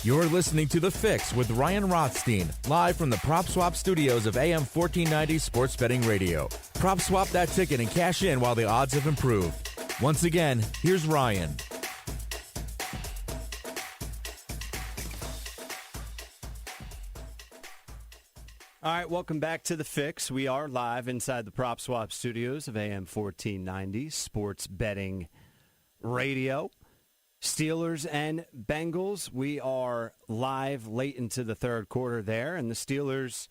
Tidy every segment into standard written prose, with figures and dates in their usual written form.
You're listening to The Fix with Ryan Rothstein, live from the Prop Swap studios of AM 1490 Sports Betting Radio. Prop swap that ticket and cash in while the odds have improved. Once again, here's Ryan. All right, welcome back to The Fix. We are live inside the Prop Swap studios of AM 1490 Sports Betting Radio. Steelers and Bengals, we are live late into the third quarter there, and the Steelers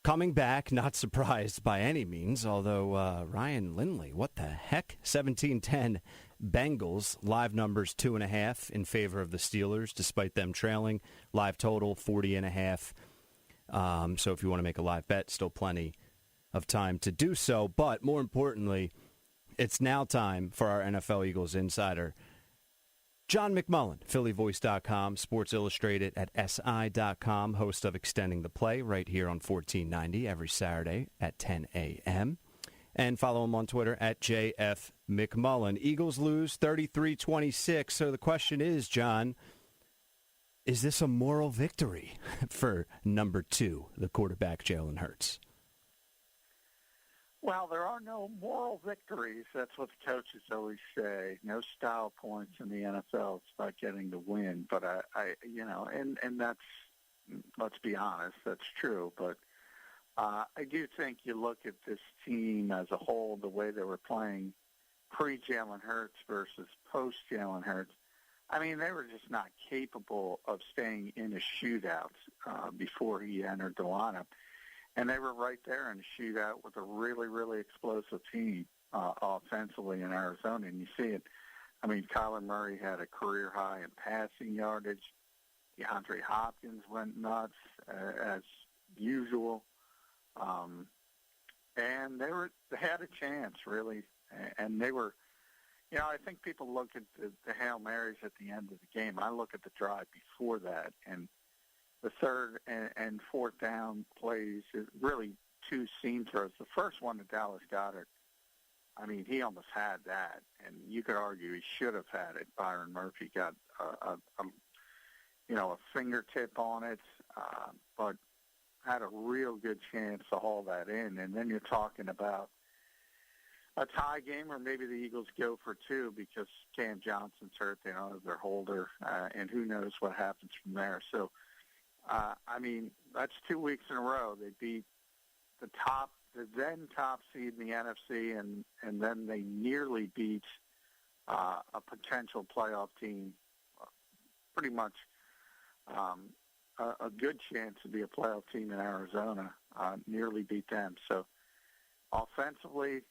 coming back, not surprised by any means, although Ryan Lindley, what the heck? 17-10 Bengals, live numbers 2.5 in favor of the Steelers, despite them trailing. Live total 40.5. So if you want to make a live bet, still plenty of time to do so. But more importantly, it's now time for our NFL Eagles insider, John McMullen, PhillyVoice.com, Sports Illustrated at SI.com, host of Extending the Play right here on 1490 every Saturday at 10 a.m. And follow him on Twitter at JFMcMullen. Eagles lose 33-26. So the question is, John, is this a moral victory for number 2, the quarterback, Jalen Hurts? Well, there are no moral victories. That's what the coaches always say. No style points in the NFL. It's about getting the win. But and that's, let's be honest, that's true. But I do think you look at this team as a whole, the way they were playing pre-Jalen Hurts versus post-Jalen Hurts. I mean, they were just not capable of staying in a shootout before he entered the lineup. And they were right there in a shootout with a really, really explosive team offensively in Arizona. And you see it. I mean, Kyler Murray had a career high in passing yardage. DeAndre Hopkins went nuts as usual. And they had a chance, really. And they were, I think people look at the Hail Marys at the end of the game. I look at the drive before that, and the third and fourth down plays, really two seam throws. The first one to Dallas Goedert, I mean, he almost had that, and you could argue he should have had it. Byron Murphy got a fingertip on it, but had a real good chance to haul that in. And then you're talking about a tie game, or maybe the Eagles go for 2 because Cam Johnson's hurt. They don't have their holder, and who knows what happens from there. So, that's 2 weeks in a row. They beat the then top seed in the NFC, and then they nearly beat a potential playoff team, pretty much a good chance to be a playoff team in Arizona, nearly beat them. So offensively,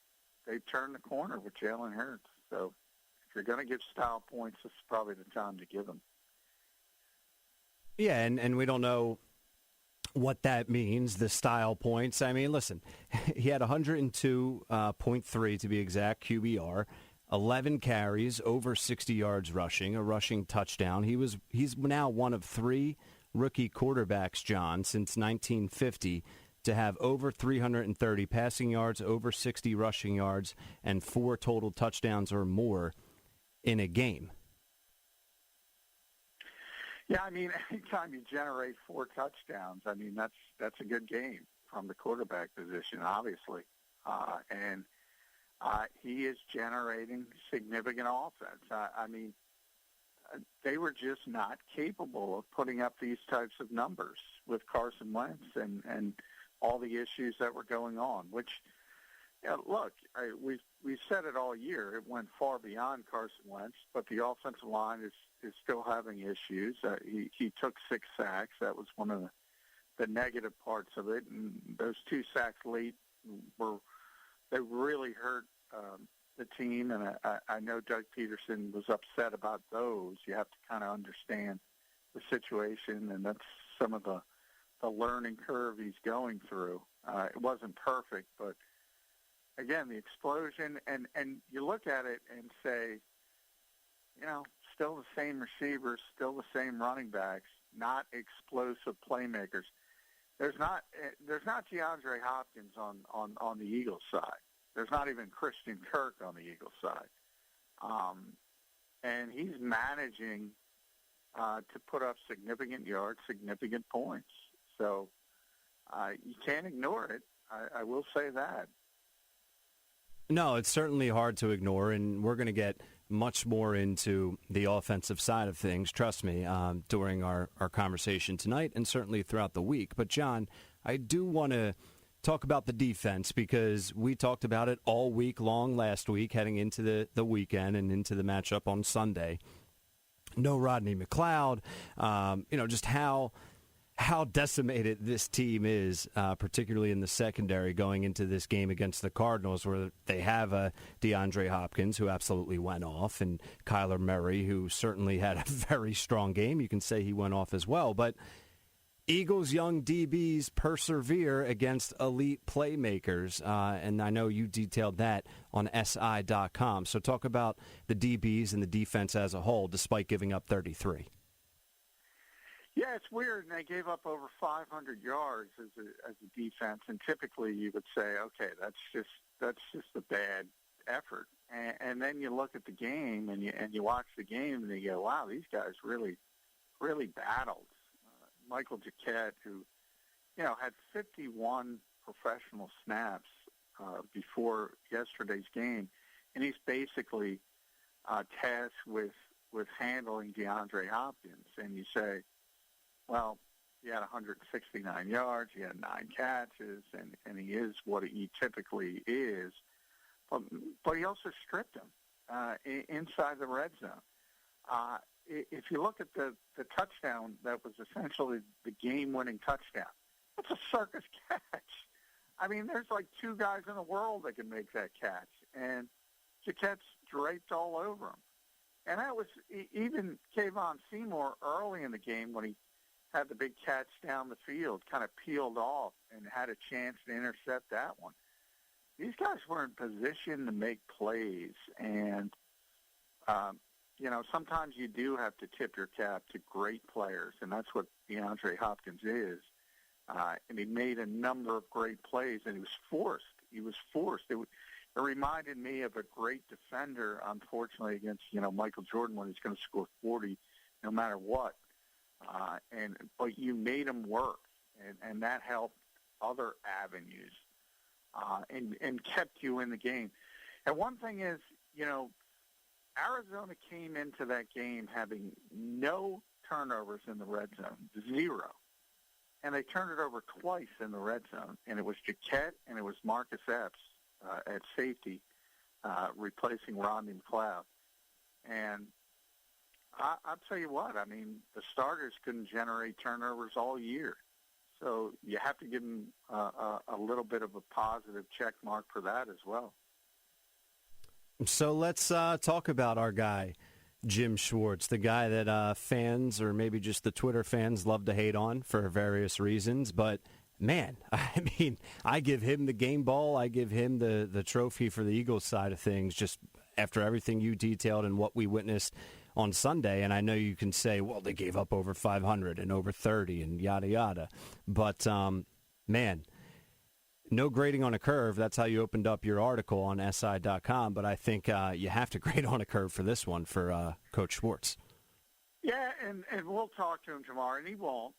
they turned the corner with Jalen Hurts. So if you're going to give style points, this is probably the time to give them. Yeah, and we don't know what that means, the style points. I mean, listen, he had 102.3 to be exact, QBR, 11 carries, over 60 yards rushing, a rushing touchdown. He's now one of 3 rookie quarterbacks, John, since 1950 to have over 330 passing yards, over 60 rushing yards, and 4 total touchdowns or more in a game. Yeah, I mean, anytime you generate 4 touchdowns, I mean, that's a good game from the quarterback position, obviously. And he is generating significant offense. They were just not capable of putting up these types of numbers with Carson Wentz and all the issues that were going on, which, look, we've said it all year. It went far beyond Carson Wentz, but the offensive line is still having issues. He took 6 sacks. That was one of the negative parts of it. And those 2 sacks late they really hurt the team. And I know Doug Peterson was upset about those. You have to kind of understand the situation, and that's some of the learning curve he's going through. It wasn't perfect, but again, the explosion, and you look at it and say, still the same receivers, still the same running backs, not explosive playmakers. There's not DeAndre Hopkins on the Eagles side. There's not even Christian Kirk on the Eagles side. And he's managing to put up significant yards, significant points. So you can't ignore it. I will say that. No, it's certainly hard to ignore, and we're going to get much more into the offensive side of things, trust me, during our conversation tonight and certainly throughout the week. But, John, I do want to talk about the defense because we talked about it all week long last week heading into the weekend and into the matchup on Sunday. No Rodney McLeod, just how decimated this team is, particularly in the secondary going into this game against the Cardinals, where they have a DeAndre Hopkins, who absolutely went off, and Kyler Murray, who certainly had a very strong game. You can say he went off as well. But Eagles' young DBs persevere against elite playmakers, and I know you detailed that on SI.com. So talk about the DBs and the defense as a whole, despite giving up 33. Yeah, it's weird, and they gave up over 500 yards as a defense. And typically, you would say, okay, that's just a bad effort. And then you look at the game, and you watch the game, and you go, wow, these guys really, really battled. Michael Jacquet, who had 51 professional snaps before yesterday's game, and he's basically tasked with handling DeAndre Hopkins. And you say, well, he had 169 yards, he had 9 catches, and he is what he typically is. But he also stripped him inside the red zone. If you look at the touchdown that was essentially the game-winning touchdown, that's a circus catch. I mean, there's like 2 guys in the world that can make that catch, and Jacquet's draped all over him. And that was even Kayvon Seymour early in the game when he had the big catch down the field, kind of peeled off and had a chance to intercept that one. These guys were in position to make plays, and, sometimes you do have to tip your cap to great players, and that's what DeAndre Hopkins is. And he made a number of great plays, and he was forced. It reminded me of a great defender, unfortunately, against, Michael Jordan when he's going to score 40 no matter what. But you made him work, and that helped other avenues and kept you in the game. And one thing is, Arizona came into that game having no turnovers in the red zone, 0. And they turned it over twice in the red zone, and it was Jacquet and it was Marcus Epps at safety replacing Rodney McLeod. And I'll tell you what, I mean, the starters couldn't generate turnovers all year. So you have to give them a little bit of a positive check mark for that as well. So let's talk about our guy, Jim Schwartz, the guy that fans or maybe just the Twitter fans love to hate on for various reasons. But, man, I mean, I give him the game ball. I give him the trophy for the Eagles side of things just after everything you detailed and what we witnessed on Sunday. And I know you can say, well, they gave up over 500 and over 30 and yada, yada. But, man, no grading on a curve. That's how you opened up your article on SI.com. But I think you have to grade on a curve for this one for Coach Schwartz. Yeah, and we'll talk to him tomorrow, and he won't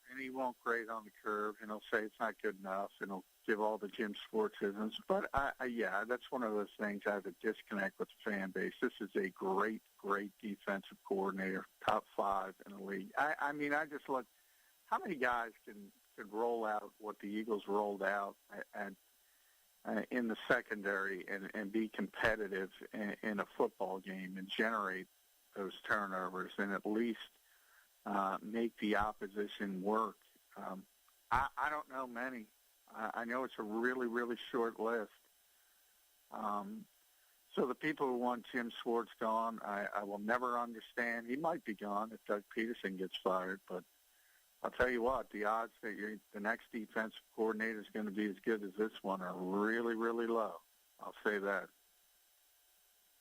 grade on the curve, and he'll say it's not good enough, and he'll give all the Jim Schwartzisms. But, yeah, that's one of those things I have a disconnect with the fan base. This is a great, great defensive coordinator, top 5 in the league. I mean, I just look, how many guys could roll out what the Eagles rolled out in the secondary and be competitive in a football game and generate those turnovers and at least make the opposition work. I don't know many. I know it's a really, really short list. So the people who want Jim Schwartz gone, I will never understand. He might be gone if Doug Peterson gets fired, but I'll tell you what, the odds that the next defensive coordinator is going to be as good as this one are really, really low. I'll say that.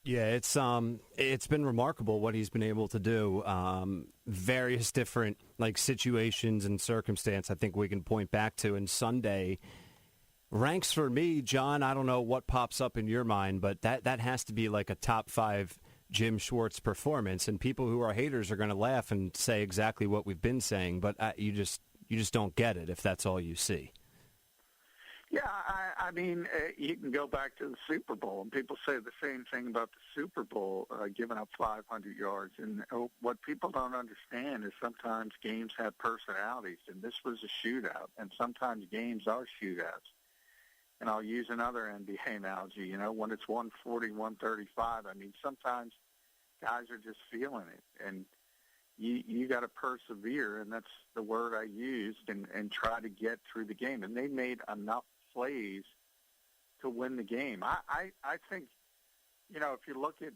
Yeah, it's been remarkable what he's been able to do. Various different situations and circumstance I think we can point back to. And Sunday ranks for me, John. I don't know what pops up in your mind, but that has to be like a top 5 Jim Schwartz performance. And people who are haters are going to laugh and say exactly what we've been saying, but you just don't get it if that's all you see. Yeah, I mean, you can go back to the Super Bowl, and people say the same thing about the Super Bowl, giving up 500 yards. And what people don't understand is sometimes games have personalities, and this was a shootout, and sometimes games are shootouts. And I'll use another NBA analogy, when it's 140, 135, I mean, sometimes guys are just feeling it, and you got to persevere, and that's the word I used, and try to get through the game. And they made enough plays to win the game. I think, if you look at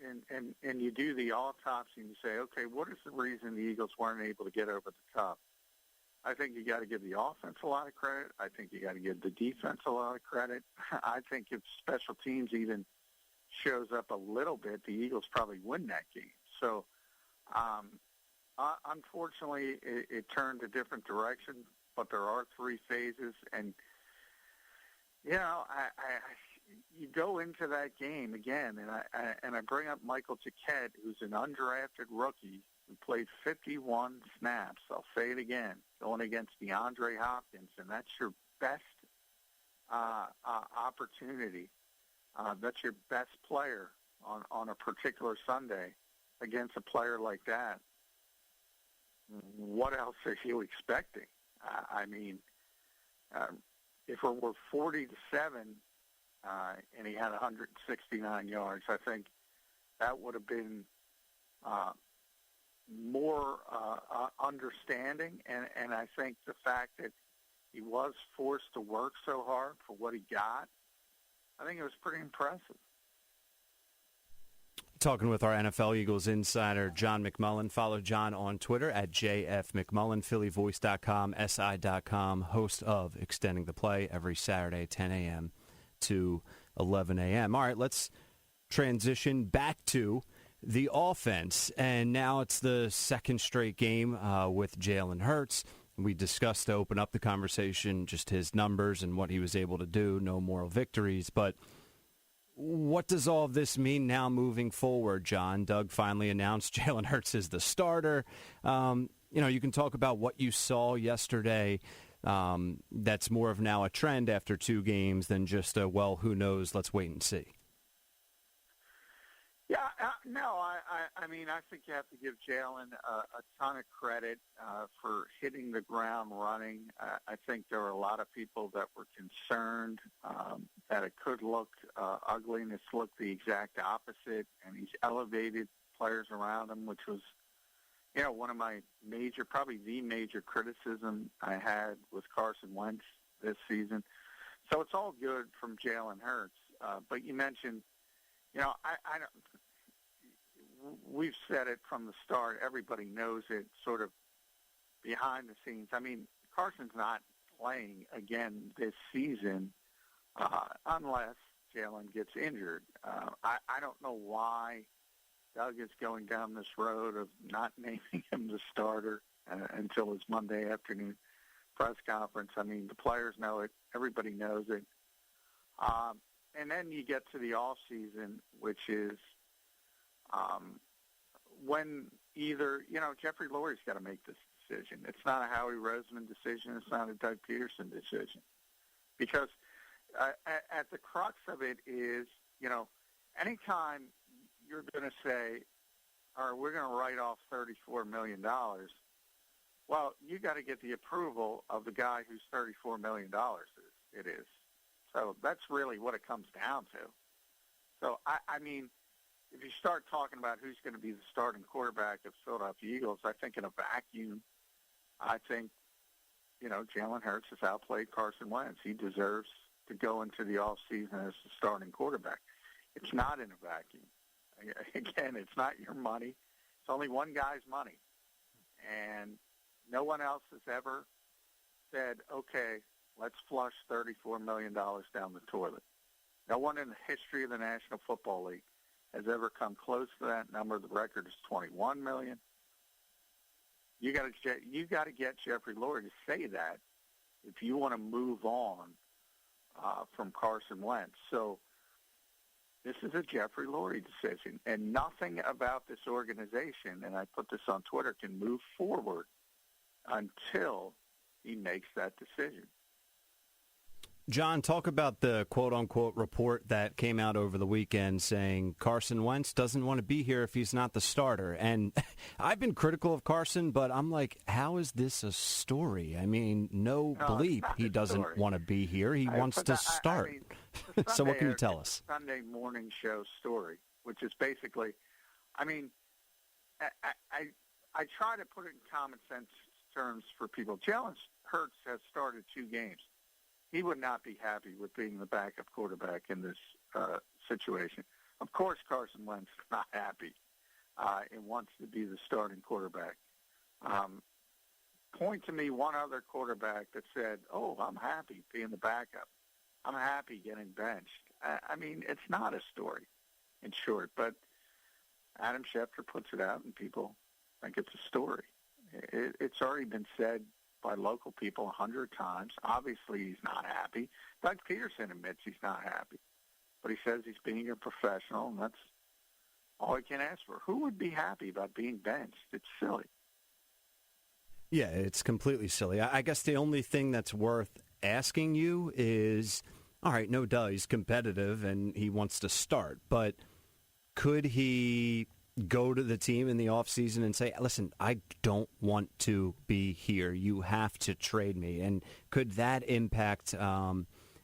and you do the autopsy and you say, okay, what is the reason the Eagles weren't able to get over the top? I think you got to give the offense a lot of credit. I think you got to give the defense a lot of credit. I think if special teams even shows up a little bit, the Eagles probably win that game. So, unfortunately, it turned a different direction, but there are three phases. And, you go into that game again, and I bring up Michael Jacquet, who's an undrafted rookie who played 51 snaps. I'll say it again, going against DeAndre Hopkins, and that's your best opportunity. That's your best player on a particular Sunday against a player like that. What else are you expecting? If it were 40-7 and he had 169 yards, I think that would have been more understanding. And I think the fact that he was forced to work so hard for what he got, I think it was pretty impressive. Talking with our NFL Eagles insider, John McMullen. Follow John on Twitter at JFMcMullen, PhillyVoice.com, SI.com, host of Extending the Play every Saturday, 10 a.m. to 11 a.m. All right, let's transition back to the offense. And now it's the second straight game with Jalen Hurts. We discussed to open up the conversation just his numbers and what he was able to do, no moral victories, but what does all of this mean now moving forward, John? Doug finally announced Jalen Hurts is the starter. You can talk about what you saw yesterday. That's more of now a trend after two games than just who knows, let's wait and see. Yeah, I think you have to give Jalen a ton of credit for hitting the ground running. I think there were a lot of people that were concerned that it could look ugly, and it's looked the exact opposite, and he's elevated players around him, which was, one of my probably the major criticism I had with Carson Wentz this season. So it's all good from Jalen Hurts. But you mentioned, I don't. We've said it from the start. Everybody knows it sort of behind the scenes. I mean, Carson's not playing again this season unless Jalen gets injured. I don't know why Doug is going down this road of not naming him the starter until his Monday afternoon press conference. I mean, the players know it. Everybody knows it. And then you get to the off season, which is when either, Jeffrey Lurie's got to make this decision. It's not a Howie Roseman decision. It's not a Doug Peterson decision. Because at the crux of it is, anytime you're going to say, all right, we're going to write off $34 million, well, you got to get the approval of the guy whose $34 million it is. So that's really what it comes down to. So, I mean, if you start talking about who's going to be the starting quarterback of Philadelphia Eagles, I think in a vacuum, Jalen Hurts has outplayed Carson Wentz. He deserves to go into the offseason as the starting quarterback. It's not in a vacuum. Again, it's not your money. It's only one guy's money. And no one else has ever said, okay, let's flush $34 million down the toilet. No one in the history of the National Football League has ever come close to that number. The record is $21 million. You got to get Jeffrey Lurie to say that if you want to move on from Carson Wentz. So This is a Jeffrey Lurie decision, and nothing about this organization, and I put this on Twitter, can move forward until he makes that decision. John, talk about the quote-unquote report that came out over the weekend saying Carson Wentz doesn't want to be here if he's not the starter. And I've been critical of Carson, but I'm like, how is this a story? I mean, no bleep. He doesn't want to be here. He wants to start. So what can you tell us? Sunday morning show story, which is basically, I mean, I try to put it in common sense terms for people. Jalen Hurts has started 2 games. He would not be happy with being the backup quarterback in this situation. Of course, Carson Wentz is not happy and wants to be the starting quarterback. Point to me one other quarterback that said, oh, I'm happy being the backup. I'm happy getting benched. I mean, it's not a story, in short, but Adam Schefter puts it out and people think it's a story. It's already been said by local people 100 times. Obviously, he's not happy. Doug Peterson admits he's not happy. But he says he's being a professional, and that's all he can ask for. Who would be happy about being benched? It's silly. Yeah, it's completely silly. I guess the only thing that's worth asking you is, all right, no duh, he's competitive and he wants to start, but could he go to the team in the offseason and say, listen, I don't want to be here. You have to trade me. And could that impact the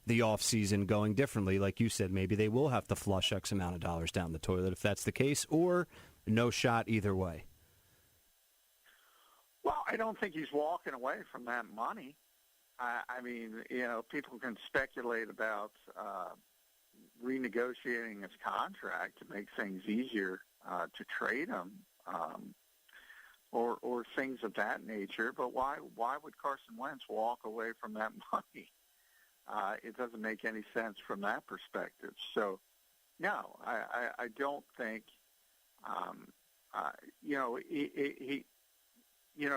offseason going differently? Like you said, maybe they will have to flush X amount of dollars down the toilet if that's the case, or no shot either way. Well, I don't think he's walking away from that money. I mean, people can speculate about renegotiating his contract to make things easier to trade him, or things of that nature. But why would Carson Wentz walk away from that money? It doesn't make any sense from that perspective. So, no, I don't think.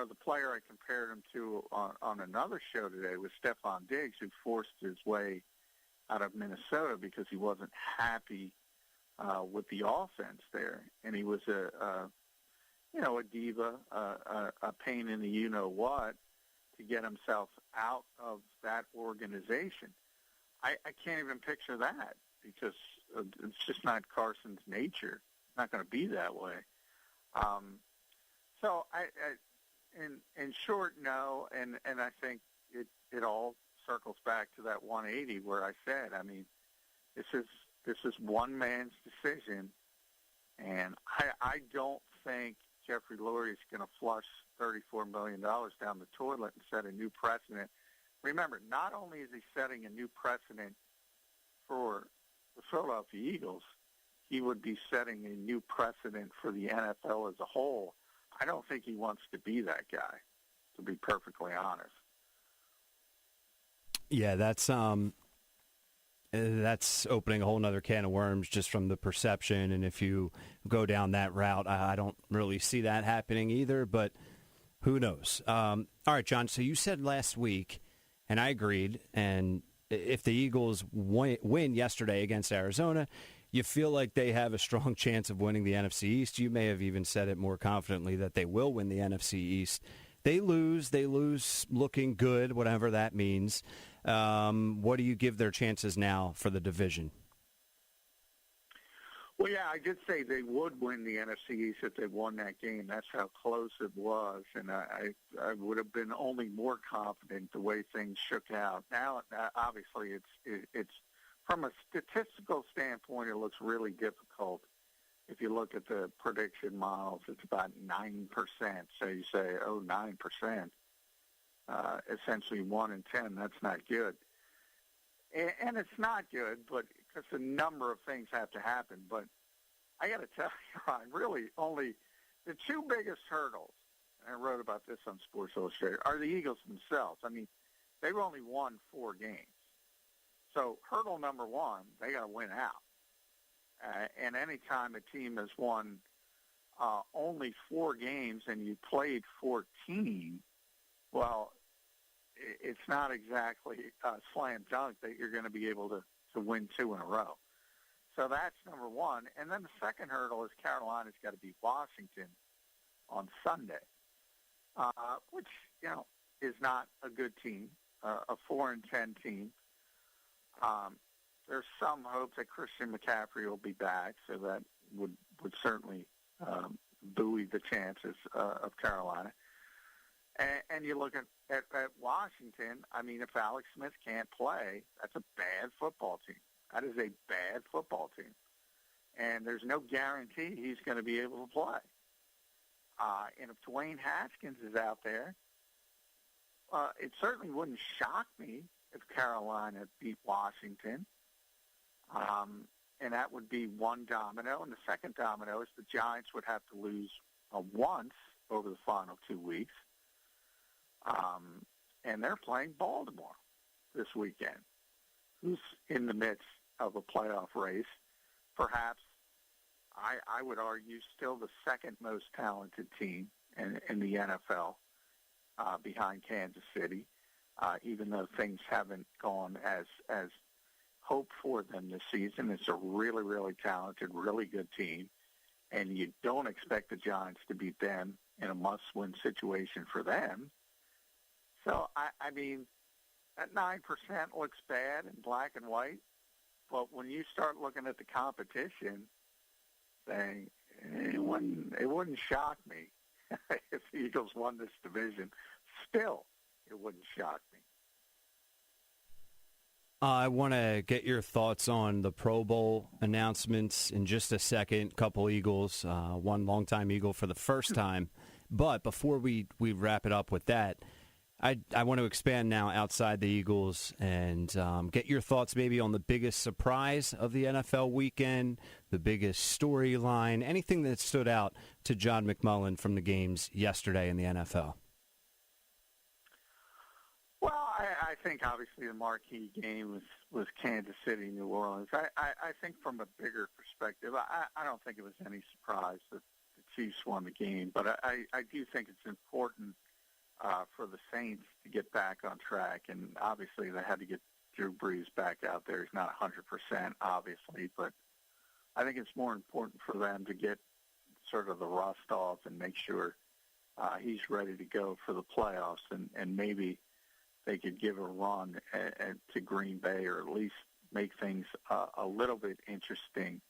The player I compared him to on another show today was Stephon Diggs, who forced his way out of Minnesota because he wasn't happy with the offense there, and he was a diva, a pain in the you-know-what to get himself out of that organization. I can't even picture that because it's just not Carson's nature. It's not going to be that way. So in short, no, and I think it all circles back to that 180 where I said, I mean, this is one man's decision, and I don't think Jeffrey Lurie is going to flush $34 million down the toilet and set a new precedent. Remember, not only is he setting a new precedent for the Philadelphia Eagles, he would be setting a new precedent for the NFL as a whole. I don't think he wants to be that guy, to be perfectly honest. Yeah, that's opening a whole nother can of worms just from the perception. And if you go down that route, I don't really see that happening either, but who knows? All right, John, so you said last week, and I agreed, and if the Eagles win yesterday against Arizona, you feel like they have a strong chance of winning the NFC East. You may have even said it more confidently that they will win the NFC East. They lose looking good, whatever that means. What do you give their chances now for the division? Well, yeah, I did say they would win the NFC East if they won that game. That's how close it was, and I would have been only more confident the way things shook out. Now, obviously, it's from a statistical standpoint, it looks really difficult. If you look at the prediction models, it's about 9%. So you say, 9%. Essentially 1 in 10, that's not good. And it's not good, but because a number of things have to happen. But I got to tell you, Ron, really only the 2 biggest hurdles, and I wrote about this on Sports Illustrated, are the Eagles themselves. I mean, they've only won 4 games. So hurdle number 1, they got to win out. And any time a team has won only 4 games and you played 14, well, it's not exactly a slam dunk that you're going to be able to win 2 in a row. So that's number one. And then the second hurdle is Carolina's got to beat Washington on Sunday, which, is not a good team, a 4-10 team. There's some hope that Christian McCaffrey will be back, so that would certainly buoy the chances of Carolina. And you look at Washington, I mean, if Alex Smith can't play, that's a bad football team. That is a bad football team. And there's no guarantee he's going to be able to play. And if Dwayne Haskins is out there, it certainly wouldn't shock me if Carolina beat Washington. And that would be one domino. And the second domino is the Giants would have to lose once over the final 2 weeks. And they're playing Baltimore this weekend, who's in the midst of a playoff race. Perhaps, I would argue, still the second most talented team in the NFL behind Kansas City, even though things haven't gone as hoped for them this season. It's a really, really talented, really good team, and you don't expect the Giants to beat them in a must-win situation for them. So, I mean, that 9% looks bad in black and white, but when you start looking at the competition, saying it wouldn't shock me if the Eagles won this division. Still, it wouldn't shock me. I want to get your thoughts on the Pro Bowl announcements in just a second. Couple Eagles, one longtime Eagle for the first time. But before we wrap it up with that, I want to expand now outside the Eagles and get your thoughts maybe on the biggest surprise of the NFL weekend, the biggest storyline, anything that stood out to John McMullen from the games yesterday in the NFL. Well, I think obviously the marquee game was Kansas City, New Orleans. I think from a bigger perspective, I don't think it was any surprise that the Chiefs won the game, but I do think it's important for the Saints to get back on track, and obviously they had to get Drew Brees back out there. He's not 100%, obviously, but I think it's more important for them to get sort of the rust off and make sure he's ready to go for the playoffs, and maybe they could give a run to Green Bay, or at least make things a little bit interesting.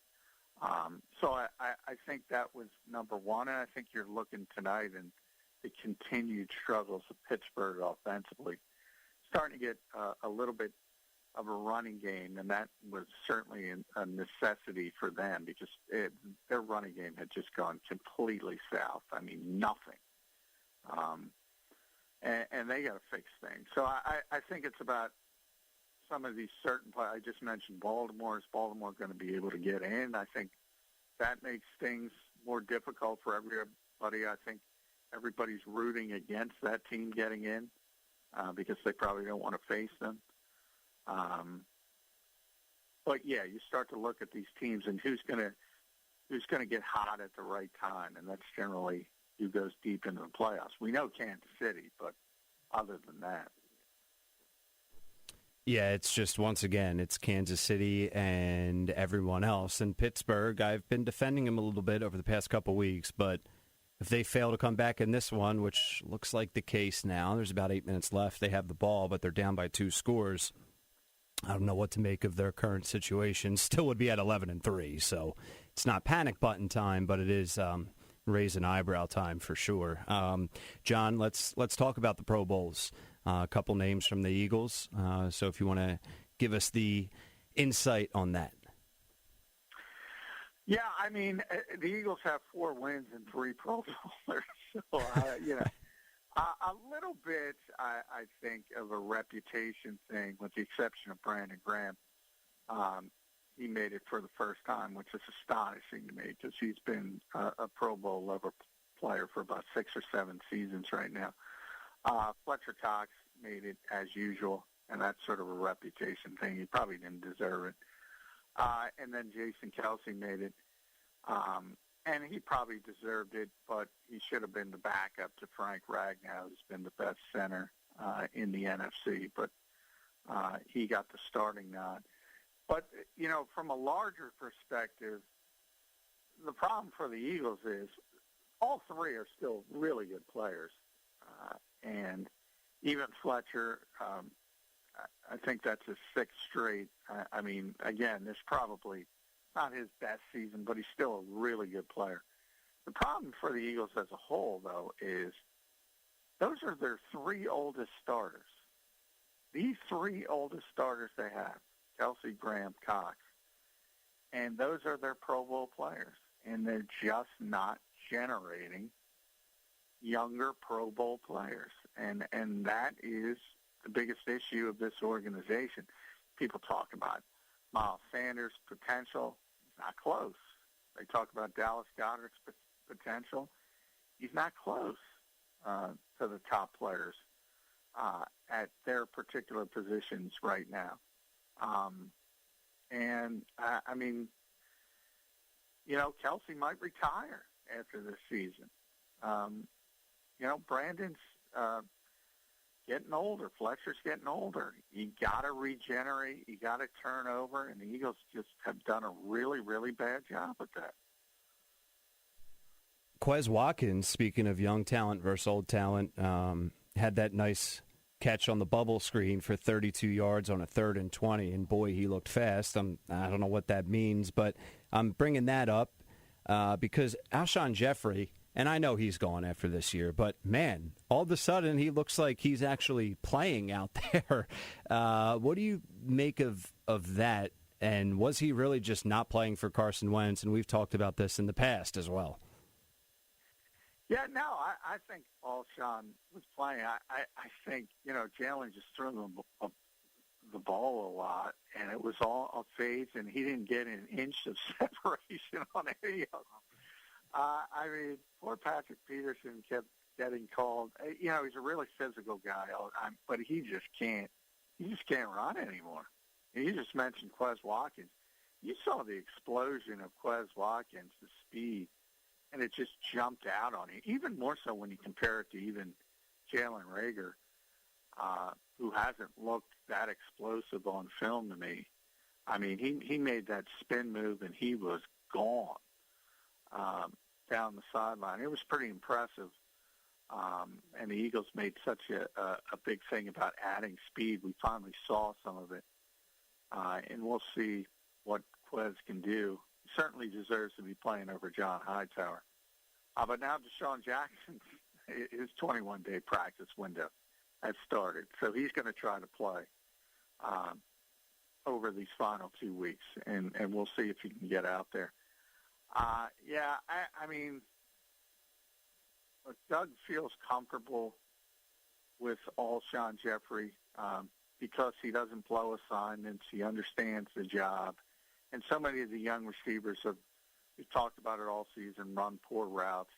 So I think that was number one, and I think you're looking tonight and the continued struggles of Pittsburgh offensively, starting to get a little bit of a running game, and that was certainly a necessity for them because their running game had just gone completely south. I mean, nothing. And they got to fix things. So I think it's about some of these certain players. I just mentioned Baltimore. Is Baltimore going to be able to get in? I think that makes things more difficult for everybody. I think everybody's rooting against that team getting in because they probably don't want to face them. But yeah, you start to look at these teams and who's going to get hot at the right time, and that's generally who goes deep into the playoffs. We know Kansas City, but other than that. Yeah, it's just, once again, it's Kansas City and everyone else. And Pittsburgh, I've been defending them a little bit over the past couple weeks, but if they fail to come back in this one, which looks like the case now, there's about 8 minutes left. They have the ball, but they're down by 2 scores. I don't know what to make of their current situation. Still would be at 11-3, so it's not panic button time, but it is raise an eyebrow time for sure. John, let's talk about the Pro Bowls. A couple names from the Eagles. So if you want to give us the insight on that. Yeah, I mean, the Eagles have 4 wins and 3 Pro Bowlers. So, a little bit, I think, of a reputation thing, with the exception of Brandon Graham. He made it for the first time, which is astonishing to me because he's been a Pro Bowl level player for about 6 or 7 seasons right now. Fletcher Cox made it as usual, and that's sort of a reputation thing. He probably didn't deserve it. And then Jason Kelsey made it, and he probably deserved it, but he should have been the backup to Frank Ragnow, who's been the best center in the NFC, but he got the starting nod. But, from a larger perspective, the problem for the Eagles is all three are still really good players. And even Fletcher, I think that's his sixth straight. Again, this probably not his best season, but he's still a really good player. The problem for the Eagles as a whole, though, is those are their three oldest starters. These three oldest starters they have, Kelsey, Graham, Cox, and those are their Pro Bowl players, and they're just not generating younger Pro Bowl players, and that is the biggest issue of this organization. People talk about Miles Sanders' potential. He's not close. They talk about Dallas Goedert's potential. He's not close to the top players at their particular positions right now. Kelsey might retire after this season. Brandon's getting older. Fletcher's getting older. You got to regenerate. You got to turn over, and the Eagles just have done a really, really bad job with that. Quez Watkins, speaking of young talent versus old talent, had that nice catch on the bubble screen for 32 yards on a 3rd and 20, and boy, he looked fast. I don't know what that means, but I'm bringing that up because Alshon Jeffrey, and I know he's gone after this year, but man, all of a sudden he looks like he's actually playing out there. What do you make of that? And was he really just not playing for Carson Wentz? And we've talked about this in the past as well. Yeah, no, I think Alshon was playing. I think, Jalen just threw him the ball a lot, and it was all a fades, and he didn't get an inch of separation on any of them. Poor Patrick Peterson kept getting called. He's a really physical guy, but he just can't run anymore. And you just mentioned Quez Watkins. You saw the explosion of Quez Watkins, the speed, and it just jumped out on you, even more so when you compare it to even Jalen Reagor, who hasn't looked that explosive on film to me. He made that spin move, and he was gone down the sideline. It was pretty impressive, and the Eagles made such a big thing about adding speed. We finally saw some of it, and we'll see what Quez can do. He certainly deserves to be playing over John Hightower. But now Deshaun Jackson, his 21-day practice window has started. So he's going to try to play over these final 2 weeks, and we'll see if he can get out there. Doug feels comfortable with Alshon Jeffrey because he doesn't blow assignments. He understands the job. And so many of the young receivers we've talked about it all season, run poor routes,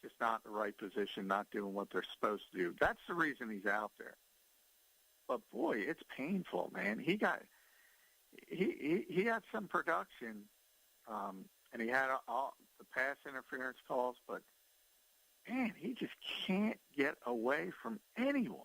just not in the right position, not doing what they're supposed to do. That's the reason he's out there. But boy, it's painful, man. He had some production, and he had all the pass interference calls, but man, he just can't get away from anyone.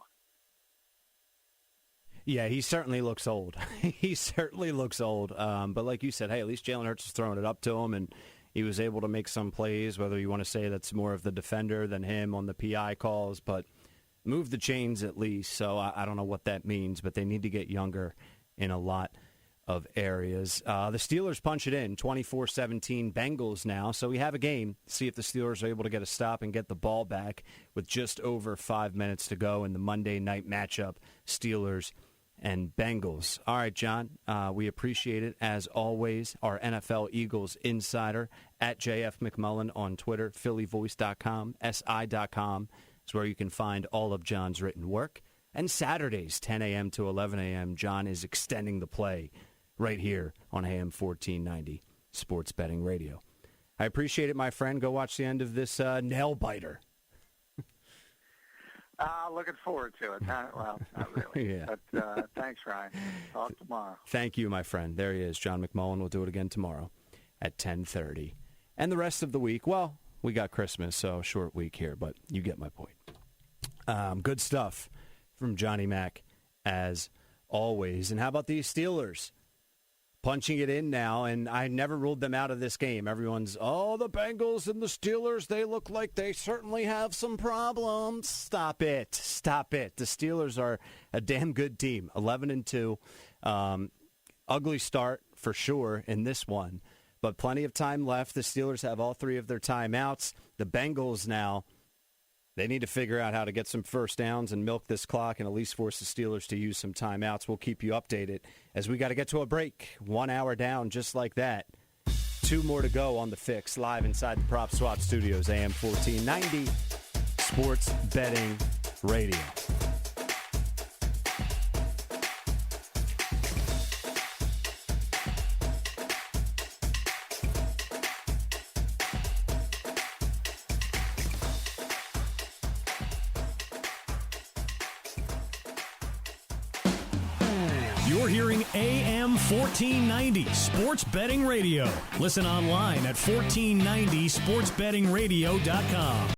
Yeah, he certainly looks old. He certainly looks old. But like you said, hey, at least Jalen Hurts is throwing it up to him, and he was able to make some plays, whether you want to say that's more of the defender than him on the PI calls, but move the chains at least. So I don't know what that means, but they need to get younger in a lot of areas. The Steelers punch it in, 24-17 Bengals now. So we have a game. See if the Steelers are able to get a stop and get the ball back with just over 5 minutes to go in the Monday night matchup, Steelers and Bengals. All right, John, we appreciate it as always. Our NFL Eagles insider at JF McMullen on Twitter, phillyvoice.com, si.com is where you can find all of John's written work. And Saturdays, 10 a.m. to 11 a.m., John is extending the play right here on AM 1490 Sports Betting Radio. I appreciate it, my friend. Go watch the end of this nail-biter. Looking forward to it. Not really. Yeah. But thanks, Ryan. Talk tomorrow. Thank you, my friend. There he is, John McMullen. We'll do it again tomorrow at 10:30. And the rest of the week, well, we got Christmas, so short week here, but you get my point. Good stuff from Johnny Mac, as always. And how about these Steelers? punching it in now, and I never ruled them out of this game. Everyone's, the Bengals and the Steelers, they look like they certainly have some problems. Stop it. The Steelers are a damn good team, 11-2. Ugly start for sure in this one, but plenty of time left. The Steelers have all 3 of their timeouts. The Bengals now, they need to figure out how to get some first downs and milk this clock and at least force the Steelers to use some timeouts. We'll keep you updated as we got to get to a break. 1 hour down just like that. 2 more to go on The Fix, live inside the Prop Swap Studios, AM 1490, Sports Betting Radio. You're hearing AM 1490 Sports Betting Radio. Listen online at 1490sportsbettingradio.com.